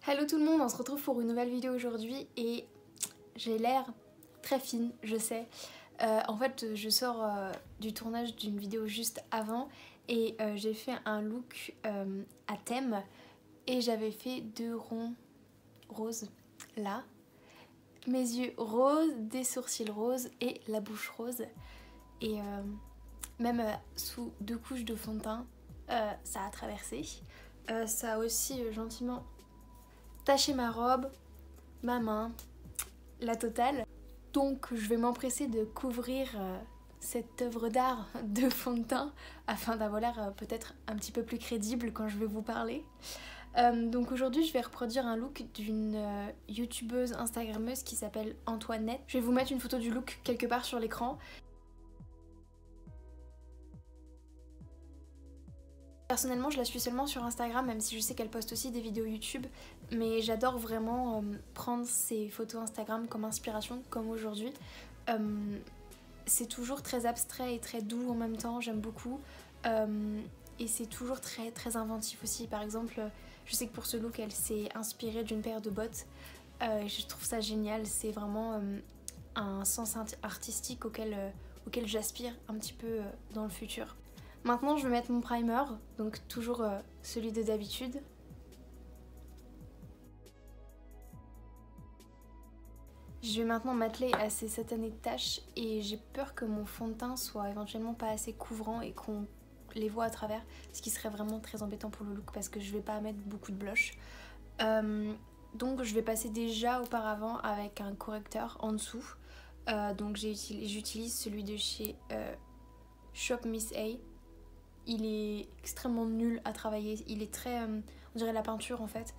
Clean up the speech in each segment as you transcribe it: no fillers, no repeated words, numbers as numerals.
Hello tout le monde, on se retrouve pour une nouvelle vidéo aujourd'hui et j'ai l'air très fine, je sais. En fait, je sors du tournage d'une vidéo juste avant et j'ai fait un look à thème et j'avais fait 2 ronds roses là, mes yeux roses, des sourcils roses et la bouche rose. Et même sous 2 couches de fond de teint, ça a traversé. Ça a aussi gentiment taché ma robe, ma main, la totale. Donc je vais m'empresser de couvrir cette œuvre d'art de fond de teint afin d'avoir l'air peut-être un petit peu plus crédible quand je vais vous parler. Donc aujourd'hui je vais reproduire un look d'une youtubeuse instagrammeuse qui s'appelle Antoinette. Je vais vous mettre une photo du look quelque part sur l'écran. Personnellement, je la suis seulement sur Instagram, même si je sais qu'elle poste aussi des vidéos YouTube, mais j'adore vraiment prendre ses photos Instagram comme inspiration, comme aujourd'hui. C'est toujours très abstrait et très doux en même temps, j'aime beaucoup. Et c'est toujours très inventif aussi. Par exemple, je sais que pour ce look, elle s'est inspirée d'une paire de bottes. Je trouve ça génial, c'est vraiment un sens artistique auquel j'aspire un petit peu dans le futur. Maintenant je vais mettre mon primer, donc toujours celui de d'habitude. Je vais maintenant m'atteler à ces satanées taches et j'ai peur que mon fond de teint soit éventuellement pas assez couvrant et qu'on les voit à travers, ce qui serait vraiment très embêtant pour le look parce que je vais pas mettre beaucoup de blush. Donc je vais passer déjà auparavant avec un correcteur en dessous. Donc j'utilise celui de chez Shop Miss A. Il est extrêmement nul à travailler, il est très, on dirait la peinture en fait,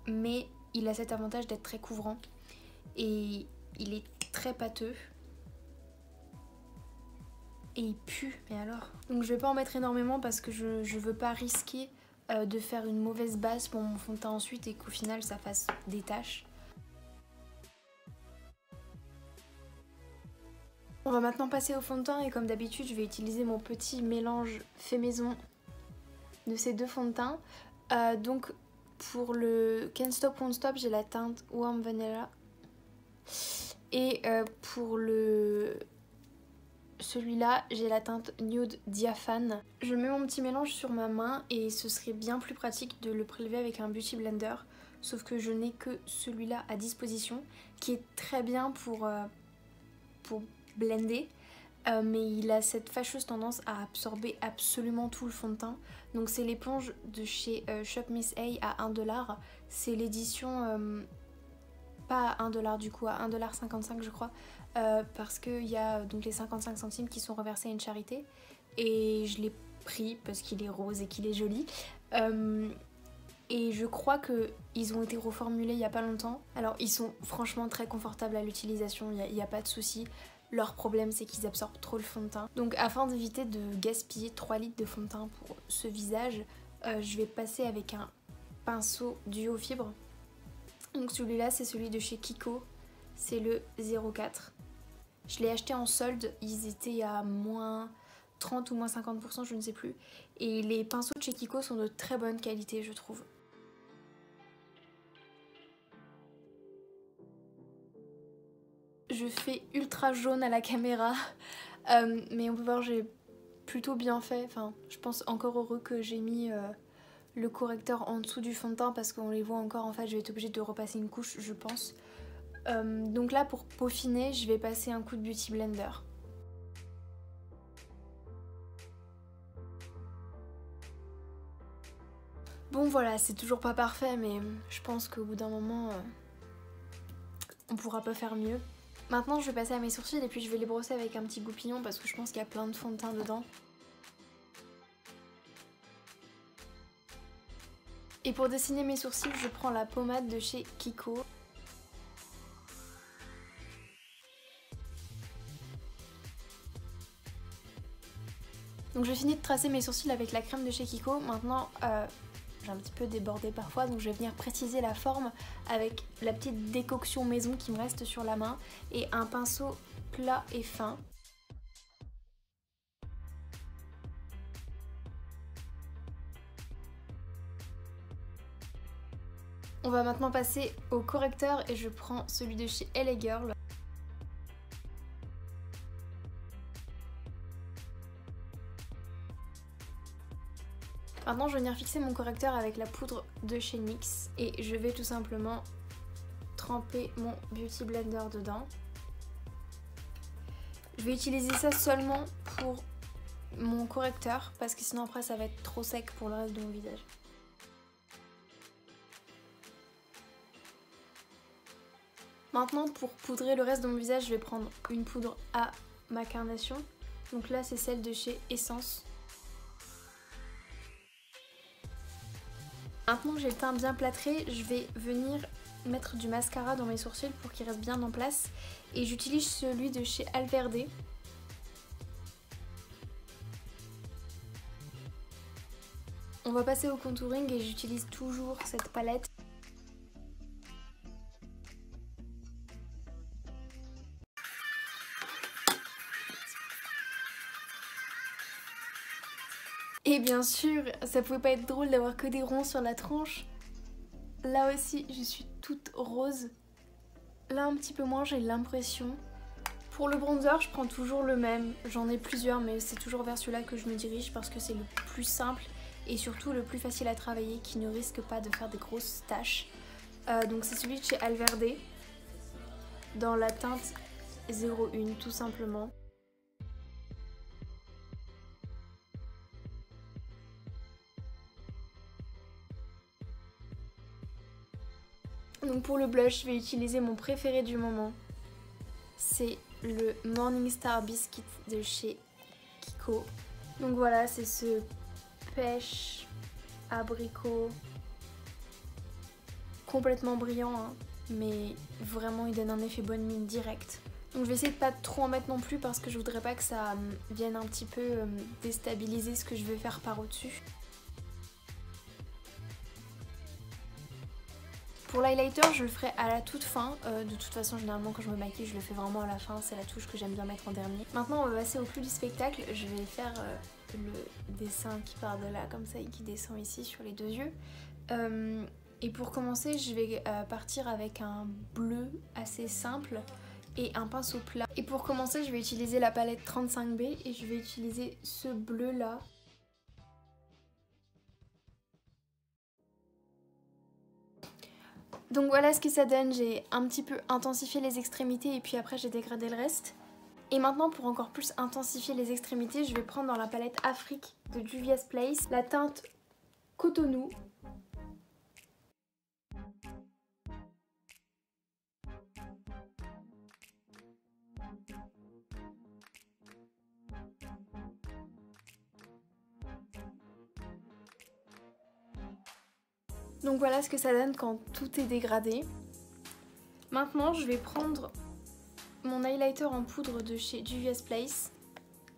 mais il a cet avantage d'être très couvrant et il est très pâteux et il pue, mais alors. Donc je vais pas en mettre énormément parce que je veux pas risquer de faire une mauvaise base pour mon fond de teint ensuite et qu'au final ça fasse des taches. On va maintenant passer au fond de teint et comme d'habitude je vais utiliser mon petit mélange fait maison de ces 2 fonds de teint. Donc pour le Can't Stop Won't Stop j'ai la teinte Warm Vanilla et pour celui-là j'ai la teinte Nude Diaphane. Je mets mon petit mélange sur ma main et ce serait bien plus pratique de le prélever avec un Beauty Blender, sauf que je n'ai que celui-là à disposition qui est très bien pour blender. Mais il a cette fâcheuse tendance à absorber absolument tout le fond de teint. Donc c'est l'éponge de chez Shop Miss A à 1$. C'est l'édition pas à 1$ du coup, à 1,55$ je crois. Parce qu'il y a donc les 55 centimes qui sont reversés à une charité. Et je l'ai pris parce qu'il est rose et qu'il est joli. Et je crois qu'ils ont été reformulés il n'y a pas longtemps. Alors ils sont franchement très confortables à l'utilisation, il n'y a pas de souci. Leur problème c'est qu'ils absorbent trop le fond de teint. Donc afin d'éviter de gaspiller 3 litres de fond de teint pour ce visage, je vais passer avec un pinceau duo fibre. Donc celui-là c'est celui de chez Kiko, c'est le 04. Je l'ai acheté en solde, ils étaient à moins 30 ou moins 50%, je ne sais plus. Et les pinceaux de chez Kiko sont de très bonne qualité je trouve. Je fais ultra jaune à la caméra, mais on peut voir j'ai plutôt bien fait. Enfin, je pense encore heureux que j'ai mis le correcteur en dessous du fond de teint parce qu'on les voit encore. En fait, je vais être obligée de repasser une couche, je pense. Donc là, pour peaufiner, je vais passer un coup de Beauty Blender. Bon voilà, c'est toujours pas parfait, mais je pense qu'au bout d'un moment, on pourra pas faire mieux. Maintenant je vais passer à mes sourcils et puis je vais les brosser avec un petit goupillon parce que je pense qu'il y a plein de fond de teint dedans. Et pour dessiner mes sourcils, je prends la pommade de chez Kiko. Donc je finis de tracer mes sourcils avec la crème de chez Kiko. Maintenant j'ai un petit peu débordé parfois, donc je vais venir préciser la forme avec la petite décoction maison qui me reste sur la main et un pinceau plat et fin. On va maintenant passer au correcteur et je prends celui de chez LA Girl. Maintenant je vais venir fixer mon correcteur avec la poudre de chez NYX et je vais tout simplement tremper mon Beauty Blender dedans. Je vais utiliser ça seulement pour mon correcteur parce que sinon après ça va être trop sec pour le reste de mon visage. Maintenant pour poudrer le reste de mon visage, je vais prendre une poudre à ma carnation. Donc là c'est celle de chez Essence. Maintenant que j'ai le teint bien plâtré, je vais venir mettre du mascara dans mes sourcils pour qu'ils restent bien en place. Et j'utilise celui de chez Alverde. On va passer au contouring et j'utilise toujours cette palette. Et bien sûr, ça pouvait pas être drôle d'avoir que des ronds sur la tranche. Là aussi, je suis toute rose. Là, un petit peu moins, j'ai l'impression. Pour le bronzer, je prends toujours le même. J'en ai plusieurs, mais c'est toujours vers celui-là que je me dirige parce que c'est le plus simple et surtout le plus facile à travailler, qui ne risque pas de faire des grosses taches. Donc c'est celui de chez Alverde, dans la teinte 01 tout simplement. Donc pour le blush, je vais utiliser mon préféré du moment. C'est le Morningstar Biscuit de chez Kiko. Donc voilà, c'est ce pêche abricot complètement brillant, hein, mais vraiment il donne un effet bonne mine direct. Donc je vais essayer de pas trop en mettre non plus parce que je voudrais pas que ça vienne un petit peu déstabiliser ce que je vais faire par au-dessus. Pour l'highlighter, je le ferai à la toute fin. De toute façon, généralement quand je me maquille, je le fais vraiment à la fin. C'est la touche que j'aime bien mettre en dernier. Maintenant, on va passer au clou du spectacle. Je vais faire le dessin qui part de là, comme ça, et qui descend ici sur les deux yeux. Et pour commencer, je vais partir avec un bleu assez simple et un pinceau plat. Et pour commencer, je vais utiliser la palette 35B et je vais utiliser ce bleu là. Donc voilà ce que ça donne, j'ai un petit peu intensifié les extrémités et puis après j'ai dégradé le reste. Et maintenant pour encore plus intensifier les extrémités, je vais prendre dans la palette Afrique de Juvia's Place la teinte Cotonou. Donc voilà ce que ça donne quand tout est dégradé. Maintenant je vais prendre mon highlighter en poudre de chez Juvia's Place.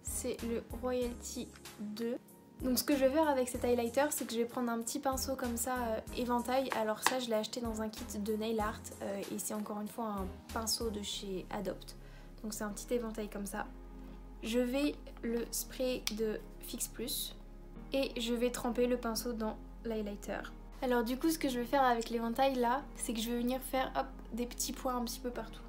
C'est le Royalty 2. Donc ce que je vais faire avec cet highlighter, c'est que je vais prendre un petit pinceau comme ça, éventail. Alors ça je l'ai acheté dans un kit de nail art et c'est encore une fois un pinceau de chez Adopt. Donc c'est un petit éventail comme ça. Je vais le spray de Fix Plus et je vais tremper le pinceau dans l'highlighter. Alors du coup ce que je vais faire avec l'éventail là, c'est que je vais venir faire hop, des petits points un petit peu partout.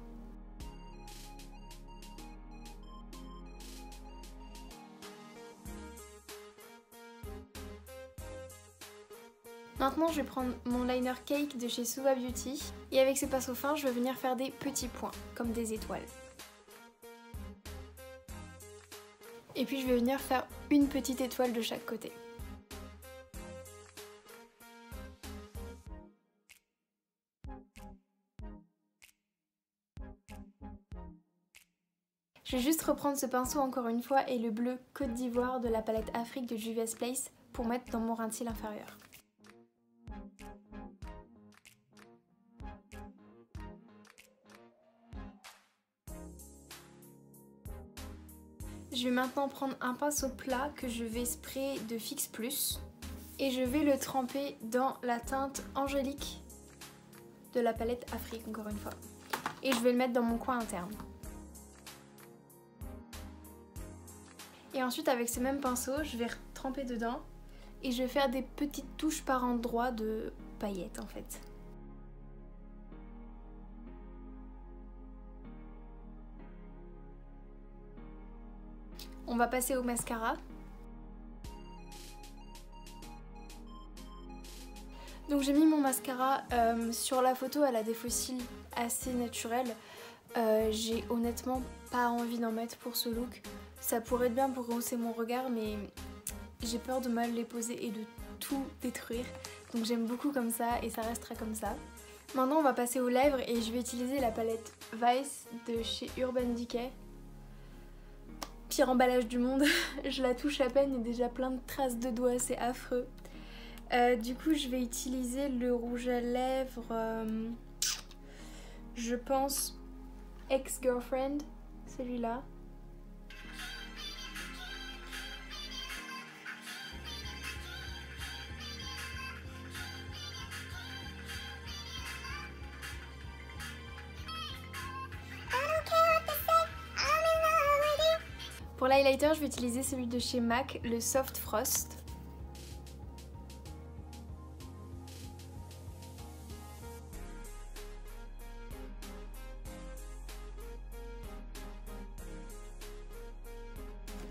Maintenant je vais prendre mon liner cake de chez Suva Beauty et avec ce pinceau fin je vais venir faire des petits points comme des étoiles. Et puis je vais venir faire une petite étoile de chaque côté. Je vais juste reprendre ce pinceau encore une fois et le bleu Côte d'Ivoire de la palette Afrique de Juvia's Place pour mettre dans mon ras de cils inférieur. Je vais maintenant prendre un pinceau plat que je vais sprayer de Fix Plus et je vais le tremper dans la teinte angélique de la palette Afrique encore une fois. Et je vais le mettre dans mon coin interne. Et ensuite avec ce même pinceau, je vais tremper dedans et je vais faire des petites touches par endroits de paillettes en fait. On va passer au mascara. Donc j'ai mis mon mascara, sur la photo elle a des faux cils assez naturels. J'ai honnêtement pas envie d'en mettre pour ce look. Ça pourrait être bien pour rehausser mon regard mais j'ai peur de mal les poser et de tout détruire. Donc j'aime beaucoup comme ça et ça restera comme ça. Maintenant on va passer aux lèvres et je vais utiliser la palette Vice de chez Urban Decay. Pire emballage du monde, je la touche à peine et déjà plein de traces de doigts, c'est affreux. Du coup je vais utiliser le rouge à lèvres, je pense Ex-Girlfriend, celui-là. Pour l'highlighter je vais utiliser celui de chez MAC, le Soft Frost.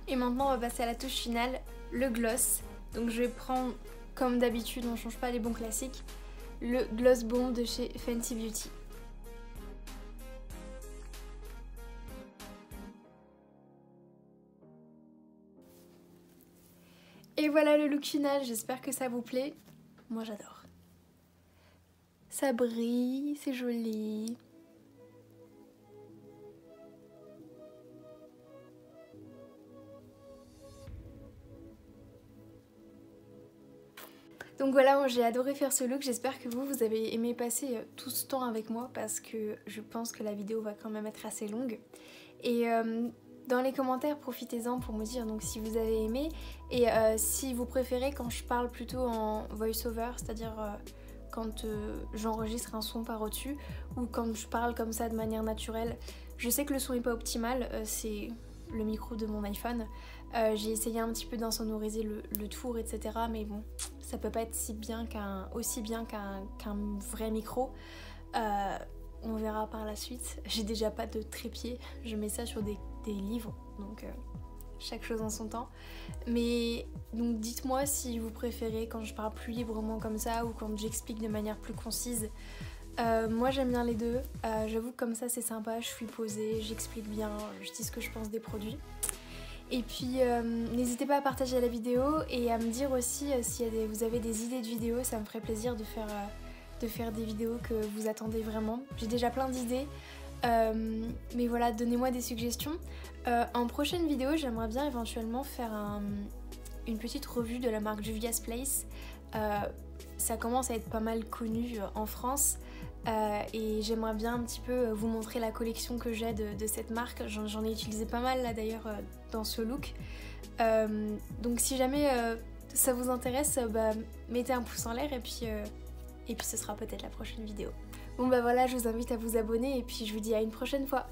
Et maintenant on va passer à la touche finale, le gloss. Donc je vais prendre, comme d'habitude, on change pas les bons classiques, le Gloss Bomb de chez Fenty Beauty. Et voilà le look final, j'espère que ça vous plaît. Moi j'adore. Ça brille, c'est joli. Donc voilà, j'ai adoré faire ce look, j'espère que vous avez aimé passer tout ce temps avec moi parce que je pense que la vidéo va quand même être assez longue. Et dans les commentaires, profitez-en pour me dire donc si vous avez aimé et si vous préférez quand je parle plutôt en voice-over, c'est-à-dire quand j'enregistre un son par au-dessus ou quand je parle comme ça de manière naturelle. Je sais que le son n'est pas optimal, c'est le micro de mon iPhone. J'ai essayé un petit peu d'insonoriser le tour, etc. Mais bon, ça peut pas être aussi bien qu'un vrai micro. On verra par la suite. J'ai déjà pas de trépied, je mets ça sur des livres, donc chaque chose en son temps. Mais donc dites-moi si vous préférez quand je parle plus librement comme ça ou quand j'explique de manière plus concise. Moi j'aime bien les deux, j'avoue que comme ça c'est sympa, je suis posée, j'explique bien, je dis ce que je pense des produits. Et puis n'hésitez pas à partager la vidéo et à me dire aussi si vous avez des idées de vidéos, ça me ferait plaisir de faire des vidéos que vous attendez vraiment. J'ai déjà plein d'idées, mais voilà, donnez-moi des suggestions. En prochaine vidéo, j'aimerais bien éventuellement faire une petite revue de la marque Juvia's Place. Ça commence à être pas mal connu en France. Et j'aimerais bien un petit peu vous montrer la collection que j'ai de cette marque. J'en ai utilisé pas mal là d'ailleurs dans ce look. Donc si jamais ça vous intéresse, mettez un pouce en l'air et puis ce sera peut-être la prochaine vidéo. Bon bah voilà, je vous invite à vous abonner et puis je vous dis à une prochaine fois.